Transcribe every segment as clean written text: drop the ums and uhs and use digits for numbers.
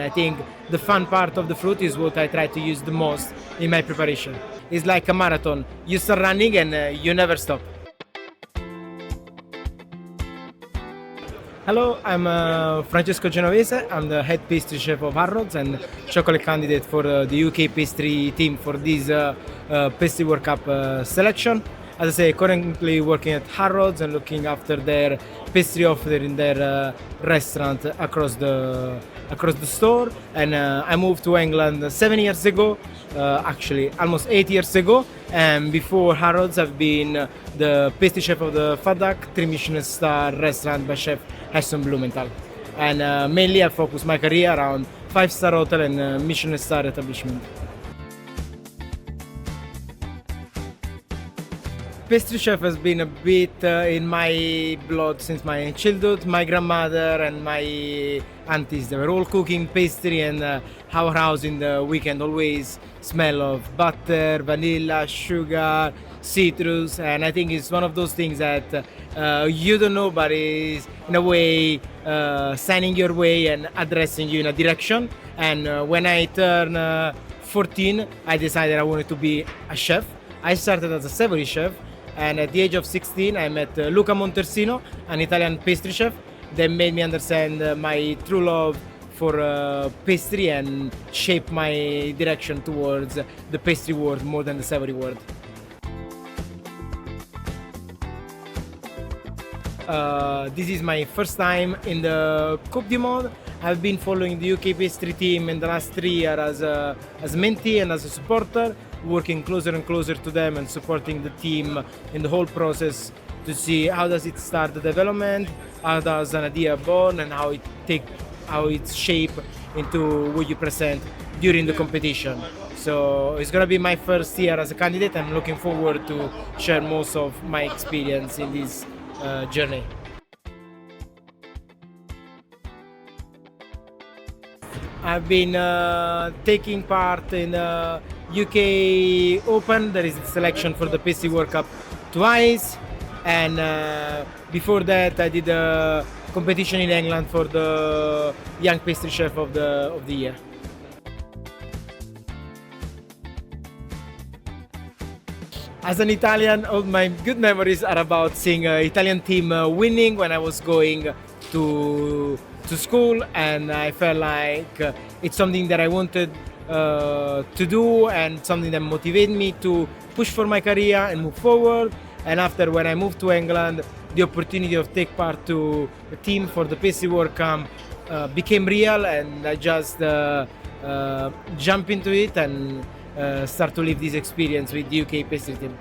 I think the fun part of the fruit is what I try to use the most in my preparation. It's like a marathon. You start running and you never stop. Hello, I'm Francesco Genovese. I'm the head pastry chef of Harrods and chocolate candidate for the UK pastry team for this Pastry World Cup selection. As I say, currently working at Harrods and looking after their pastry offer in their restaurant across the store. And I moved to England 7 years ago, actually almost 8 years ago. And before Harrods, I've been the pastry chef of the Fadak 3 Michelin star restaurant by Chef Heston Blumenthal. And mainly I focus my career around 5-star hotel and Michelin star establishment. Pastry chef has been a bit in my blood since my childhood. My grandmother and my aunties, they were all cooking pastry, and our house in the weekend always smell of butter, vanilla, sugar, citrus, and I think it's one of those things that you don't know, but is in a way signing your way and addressing you in a direction. And when I turned 14, I decided I wanted to be a chef. I started as a savory chef. And at the age of 16, I met Luca Montersino, an Italian pastry chef, that made me understand my true love for pastry and shape my direction towards the pastry world more than the savory world. This is my first time in the Coupe du Monde. I've been following the UK pastry team in the last 3 years as mentee and as a supporter, working closer and closer to them and supporting the team in the whole process to see how does it start the development, how does an idea born, and how it's shaped into what you present during the competition. So it's gonna be my first year as a candidate. I'm looking forward to share most of my experience in this journey. I've been taking part in UK Open. There is a selection for the Pastry World Cup twice, and before that I did a competition in England for the Young Pastry Chef of the Year. As an Italian, all my good memories are about seeing an Italian team winning when I was going to school, and I felt like it's something that I wanted to do and something that motivated me to push for my career and move forward. And after, when I moved to England, the opportunity of take part to a team for the Pastry World Cup became real, and I just jump into it and start to live this experience with the UK pastry team.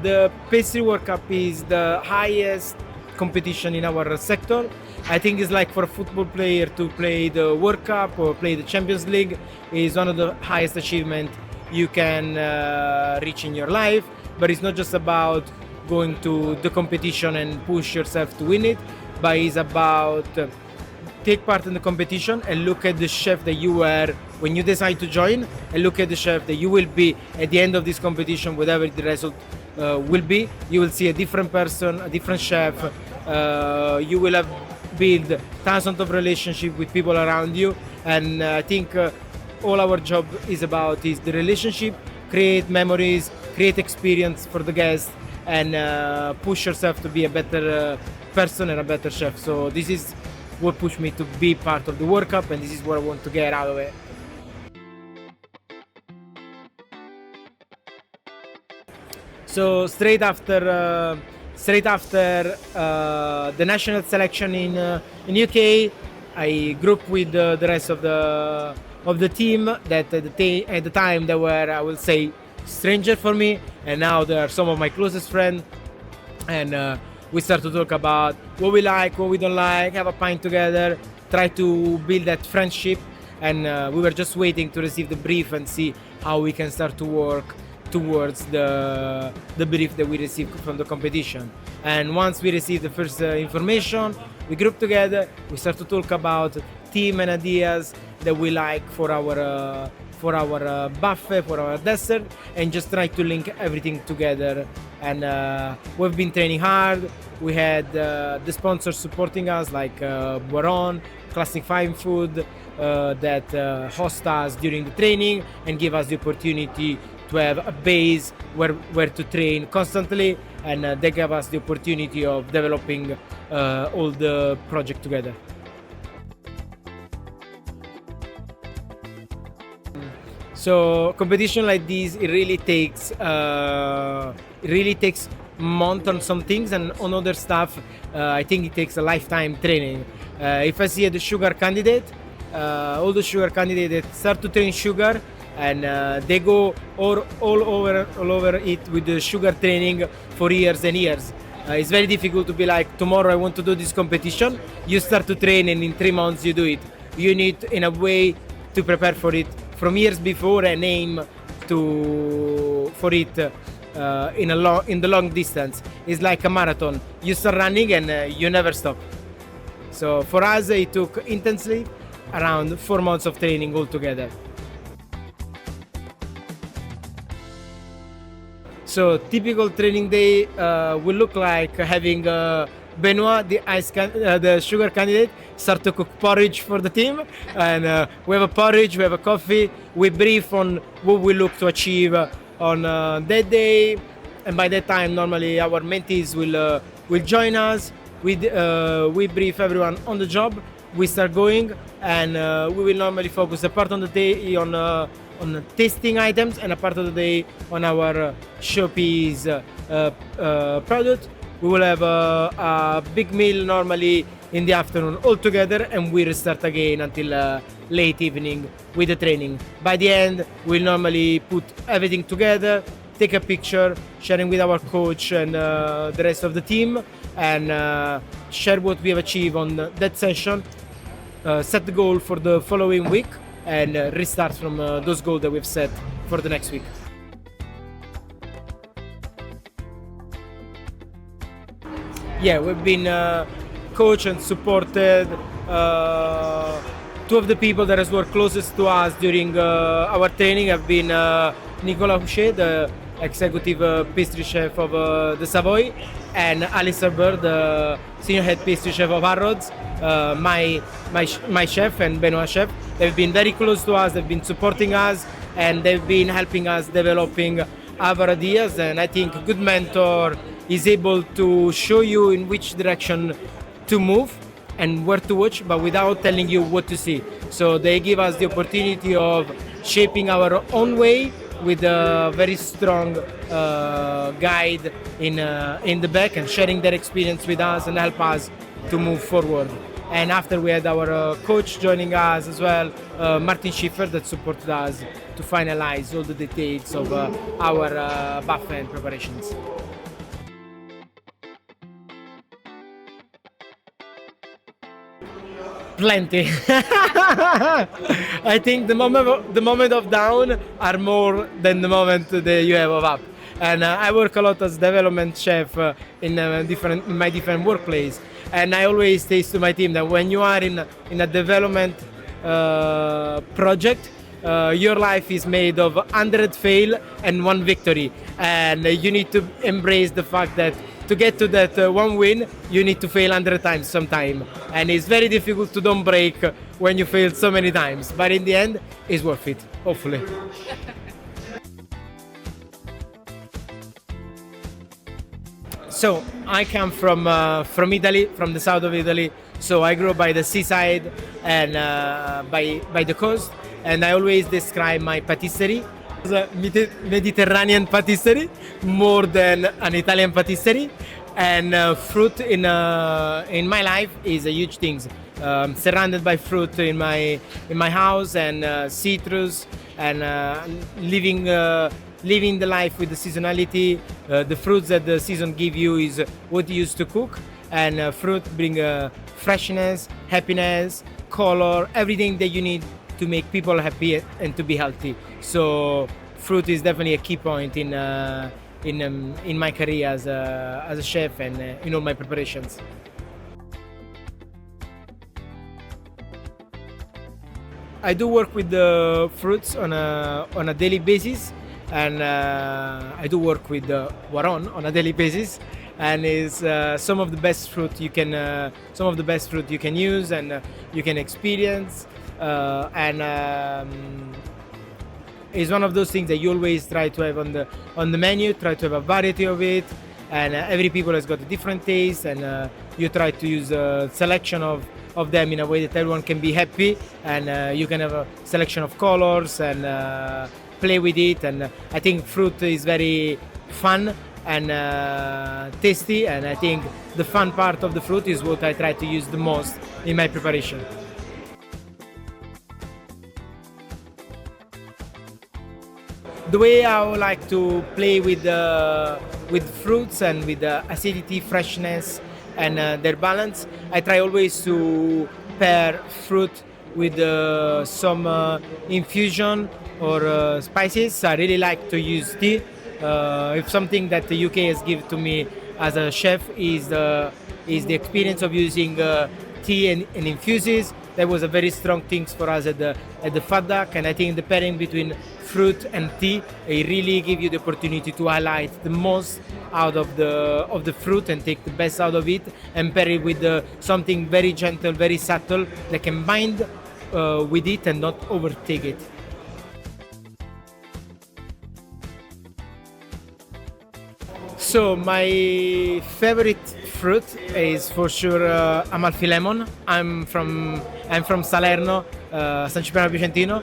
The Pastry World Cup is the highest competition in our sector. I think it's like for a football player to play the World Cup or play the Champions League is one of the highest achievements you can reach in your life. But it's not just about going to the competition and push yourself to win it, but it's about take part in the competition and look at the chef that you were when you decide to join, and look at the chef that you will be at the end of this competition, whatever the result will be. You will see a different person, a different chef. You will have built thousands of relationships with people around you, and I think all our job is about is the relationship, create memories, create experience for the guests, and push yourself to be a better person and a better chef. So this is what pushed me to be part of the World Cup, and this is what I want to get out of it. So straight after the national selection in UK, I grouped with the rest of the team that at the time they were, I will say, stranger for me, and now they are some of my closest friends. And we start to talk about what we like, what we don't like, have a pint together, try to build that friendship. And we were just waiting to receive the brief and see how we can start to work towards the brief that we received from the competition. And once we received the first information, we grouped together, we start to talk about team and ideas that we like for our for our buffet, for our dessert, and just try to link everything together. And we've been training hard. We had the sponsors supporting us, like Boiron, Classic Fine Food, that host us during the training and give us the opportunity to have a base where to train constantly, and they gave us the opportunity of developing all the project together. So competition like this, it really takes month on some things, and on other stuff I think it takes a lifetime training. If I see the sugar candidate, all the sugar candidates that start to train sugar, and they go all over it with the sugar training for years and years. It's very difficult to be like, tomorrow I want to do this competition. You start to train and in 3 months you do it. You need in a way to prepare for it from years before and aim for it in the long distance. It's like a marathon. You start running and you never stop. So for us it took intensely around 4 months of training altogether. So typical training day will look like having Benoit, the sugar candidate, start to cook porridge for the team, and we have a porridge, we have a coffee, we brief on what we look to achieve on that day, and by that time normally our mentees will join us. We brief everyone on the job. We start going, and we will normally focus a part on the day on tasting items and a part of the day on our showpiece product. We will have a big meal normally in the afternoon all together, and we restart again until late evening with the training. By the end, we'll normally put everything together, take a picture, sharing with our coach and the rest of the team, and share what we have achieved on that session, set the goal for the following week, and restart from those goals that we've set for the next week. Yeah, we've been coached and supported. Two of the people that has worked closest to us during our training have been Nicolas Houchet, the executive pastry chef of the Savoy, and Alistair Bird, the senior head pastry chef of Harrods, my chef and Benoit chef. They've been very close to us, they've been supporting us, and they've been helping us developing our ideas. And I think a good mentor is able to show you in which direction to move and where to watch, but without telling you what to see. So they give us the opportunity of shaping our own way with a very strong guide in the back, and sharing their experience with us and help us to move forward. And after we had our coach joining us as well, Martin Schiffer, that supported us to finalize all the details of our buffet and preparations. Plenty. I think the moment of down are more than the moment that you have of up. And I work a lot as development chef in my different workplace. And I always say to my team that when you are in a development project, your life is made of 100 fail and 1 victory. And you need to embrace the fact that to get to that 1 win, you need to fail 100 times sometime. And it's very difficult to don't break when you fail so many times. But in the end, it's worth it, hopefully. So I come from Italy, from the south of Italy. So I grew up by the seaside and by the coast. And I always describe my pâtisserie as a Mediterranean pâtisserie more than an Italian pâtisserie. And fruit in my life is a huge thing. Surrounded by fruit in my house, and citrus, and living the life with the seasonality. The fruits that the season give you is what you use to cook, and fruit bring freshness, happiness, color, everything that you need to make people happy and to be healthy. So fruit is definitely a key point in my career as a chef and in all my preparations. I do work with the fruits on a daily basis, and I do work with waron on a daily basis, and is some of the best fruit you can use and you can experience, and it's one of those things that you always try to have on the menu. Try to have a variety of it, and every people has got a different taste, and you try to use a selection of them in a way that everyone can be happy, and you can have a selection of colors and play with it. And I think fruit is very fun and tasty, and I think the fun part of the fruit is what I try to use the most in my preparation. The way I would like to play with fruits and with the acidity, freshness, and their balance, I try always to pair fruit with some infusion or spices. I really like to use tea. If something that the UK has given to me as a chef is the experience of using tea and infuses. That was a very strong thing for us at the Fat Duck, and I think the pairing between fruit and tea, it really gives you the opportunity to highlight the most out of the fruit and take the best out of it, and pair it with something very gentle, very subtle that can bind with it and not overtake it. So my favorite fruit is for sure Amalfi lemon. I'm from Salerno, San Cipriano Vicentino,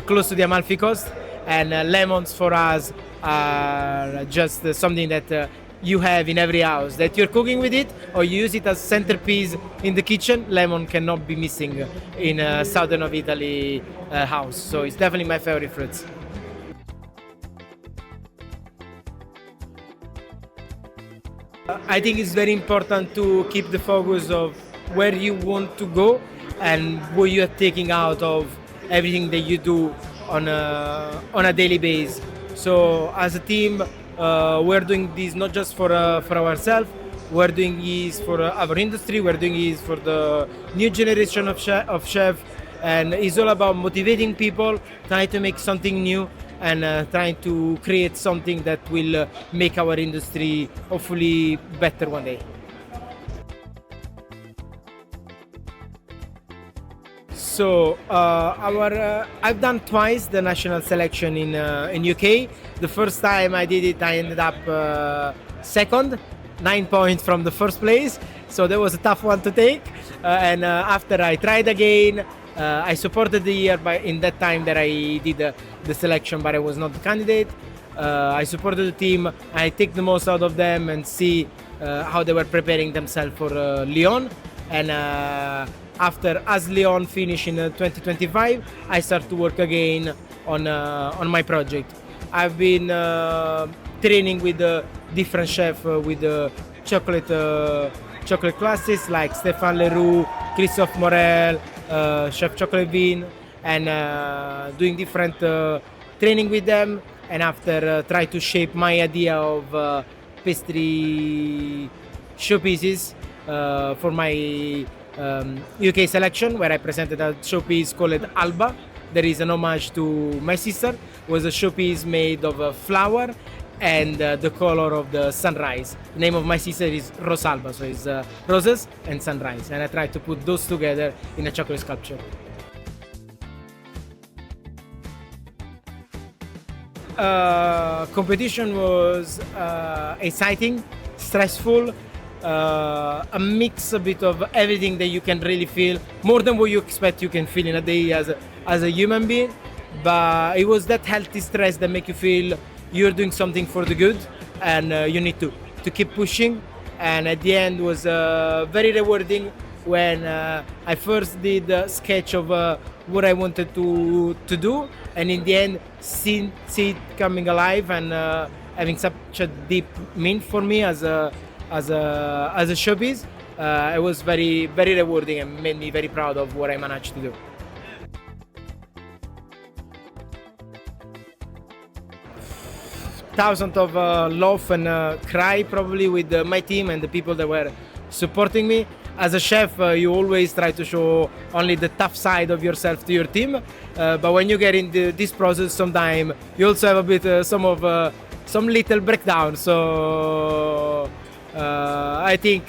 close to the Amalfi Coast, and lemons for us are just something that you have in every house. That you're cooking with it or you use it as centerpiece in the kitchen, lemon cannot be missing in a southern of Italy house. So it's definitely my favorite fruits. I think it's very important to keep the focus of where you want to go and what you are taking out of everything that you do on a daily basis. So as a team, we're doing this not just for ourselves. We're doing this for our industry. We're doing this for the new generation of chef, and it's all about motivating people, trying to make something new, and trying to create something that will make our industry hopefully better one day. So I've done twice the national selection in UK. The first time I did it, I ended up second, 9 points from the first place. So that was a tough one to take. And after I tried again, I supported the year in that time that I did the selection, but I was not the candidate. I supported the team. I take the most out of them and see how they were preparing themselves for Lyon. And after as Lyon finished in 2025, I start to work again on my project. I've been training with different chefs with chocolate classes like Stéphane Leroux, Christophe Morel, Chef Chocolate Bean, and doing different training with them, and after try to shape my idea of pastry showpieces for my UK selection, where I presented a showpiece called Alba. There is an homage to my sister. It was a showpiece made of flour and the color of the sunrise. The name of my sister is Rosalba, so it's roses and sunrise, and I tried to put those together in a chocolate sculpture. Competition was exciting, stressful, a mix, a bit of everything that you can really feel, more than what you expect you can feel in a day as a human being. But it was that healthy stress that make you feel you're doing something for the good, and you need to keep pushing. And at the end was very rewarding when I first did a sketch of what I wanted to do, and in the end see it coming alive and having such a deep meaning for me as a showpiece. It was very, very rewarding and made me very proud of what I managed to do. Thousands of laugh and cry probably with my team and the people that were supporting me. as a chef, you always try to show only the tough side of yourself to your team. But when you get into this process, sometimes you also have a bit some little breakdown. So I think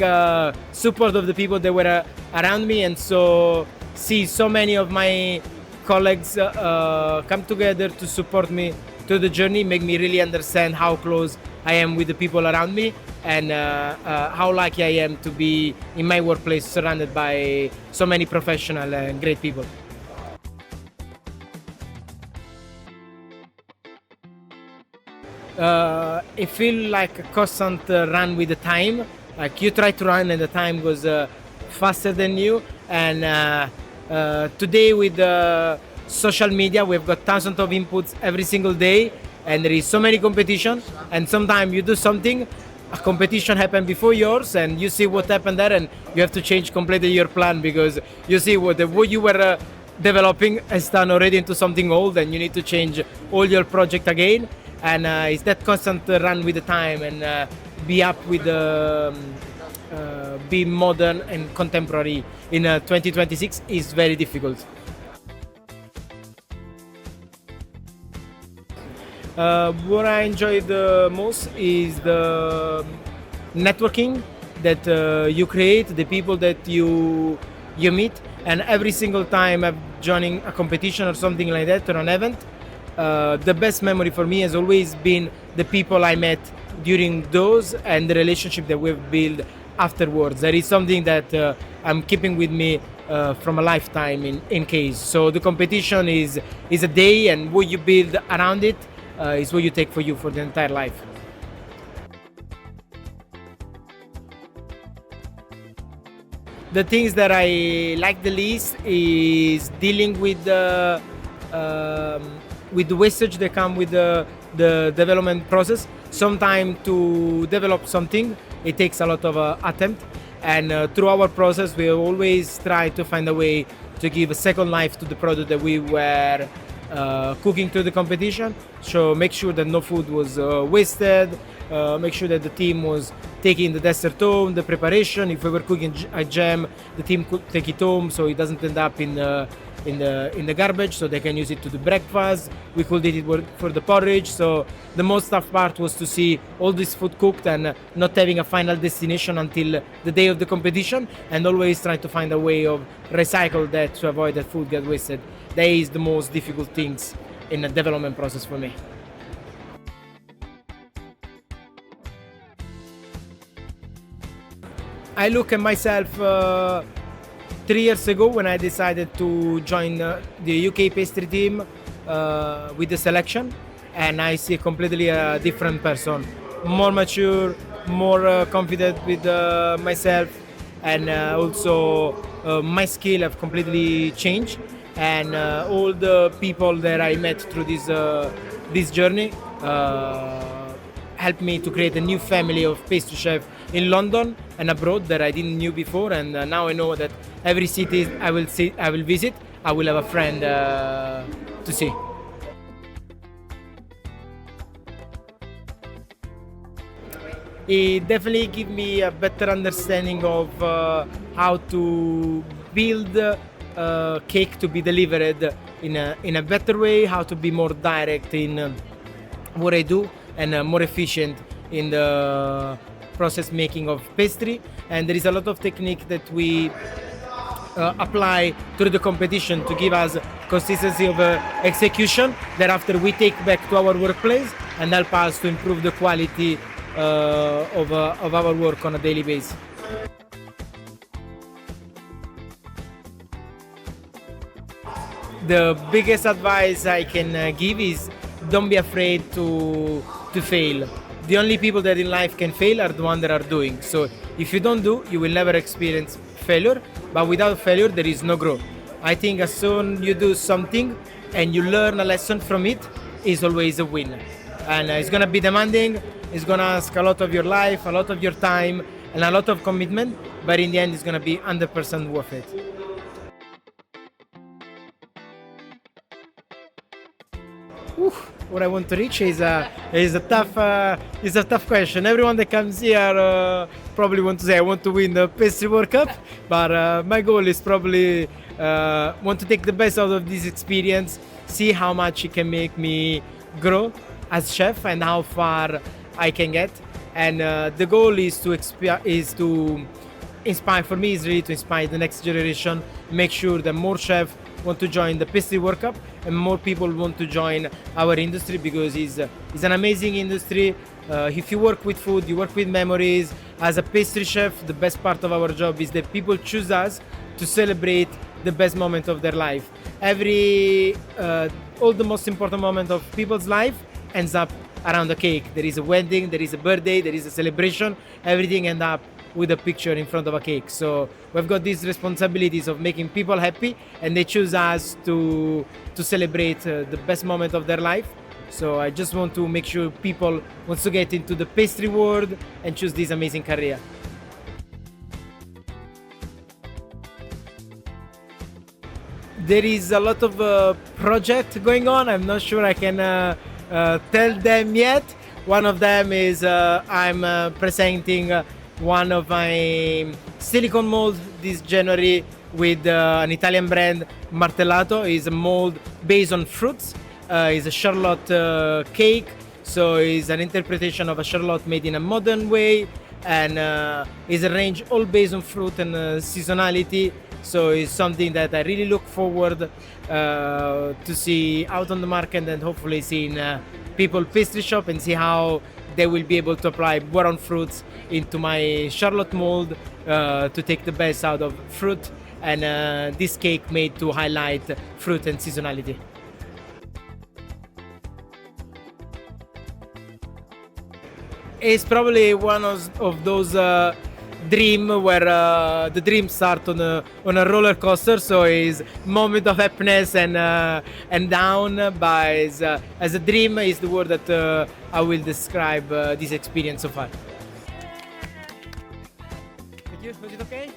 support of the people that were around me, and so see so many of my colleagues come together to support me to the journey, make me really understand how close I am with the people around me, and how lucky I am to be in my workplace surrounded by so many professional and great people. It feels like a constant run with the time. Like you try to run and the time goes faster than you. And today with social media, we've got thousands of inputs every single day, and there is so many competition. And sometimes you do something, a competition happened before yours, and you see what happened there, and you have to change completely your plan because you see what you were developing has turned already into something old, and you need to change all your project again. And it's that constant run with the time and be up with be modern and contemporary in 2026 is very difficult. What I enjoy the most is the networking that you create, the people that you meet, and every single time I'm joining a competition or something like that or an event, the best memory for me has always been the people I met during those and the relationship that we've built afterwards. That is something that I'm keeping with me from a lifetime in case. So the competition is a day, and what you build around it is what you take for you for the entire life. The things that I like the least is dealing with the wastage that come with the development process. Sometimes to develop something, it takes a lot of attempt, and through our process, we always try to find a way to give a second life to the product that we were cooking to the competition. So make sure that no food was wasted, make sure that the team was taking the dessert home, the preparation. If we were cooking a jam, the team could take it home so it doesn't end up in the garbage, so they can use it to do breakfast. We could eat it for the porridge. So the most tough part was to see all this food cooked and not having a final destination until the day of the competition, and always trying to find a way of recycle that to avoid that food get wasted. That is the most difficult things in the development process for me. I look at myself 3 years ago when I decided to join the UK pastry team with the selection, and I see a completely different person, more mature, more confident with myself, and also my skill have completely changed, and all the people that I met through this journey helped me to create a new family of pastry chef in London and abroad that I didn't knew before, and now I know that every city I will visit, I will have a friend to see. It definitely gave me a better understanding of how to build cake to be delivered in a better way, how to be more direct in what I do, and more efficient in the process making of pastry. And there is a lot of technique that we apply through the competition to give us consistency of execution that after we take back to our workplace and help us to improve the quality of our work on a daily basis. The biggest advice I can give is don't be afraid to fail. The only people that in life can fail are the ones that are doing. So if you don't do, you will never experience failure, but without failure there is no growth. I think as soon you do something and you learn a lesson from it, is always a win. And it's gonna be demanding, it's gonna ask a lot of your life, a lot of your time, and a lot of commitment, but in the end it's gonna be 100% worth it. What I want to reach is a tough question. Everyone that comes here probably want to say I want to win the Pastry World Cup, but my goal is probably want to take the best out of this experience, see how much it can make me grow as chef and how far I can get. And the goal is to inspire, for me is really to inspire the next generation, make sure that more chefs want to join the Pastry World Cup and more people want to join our industry, because it's an amazing industry. If you work with food, you work with memories. As a pastry chef, the best part of our job is that people choose us to celebrate the best moment of their life. All the most important moment of people's life ends up around a cake. There is a wedding, there is a birthday, there is a celebration. Everything ends up with a picture in front of a cake. So we've got these responsibilities of making people happy, and they choose us to celebrate the best moment of their life. So I just want to make sure people want to get into the pastry world and choose this amazing career. There is a lot of projects going on. I'm not sure I can tell them yet. One of them is I'm presenting one of my silicone mold this January with an Italian brand, Martellato. Is a mold based on fruits. It's a charlotte cake, so it's an interpretation of a charlotte made in a modern way, and is a range all based on fruit and seasonality. So it's something that I really look forward to see out on the market, and hopefully see in people pastry shop, and see how they will be able to apply brown fruits into my charlotte mold to take the best out of fruit, and this cake made to highlight fruit and seasonality. It's probably one of those dream where the dream start on a roller coaster, so it's moment of happiness and down, but as a dream is the word that I will describe this experience so far. Thank you. Was it okay?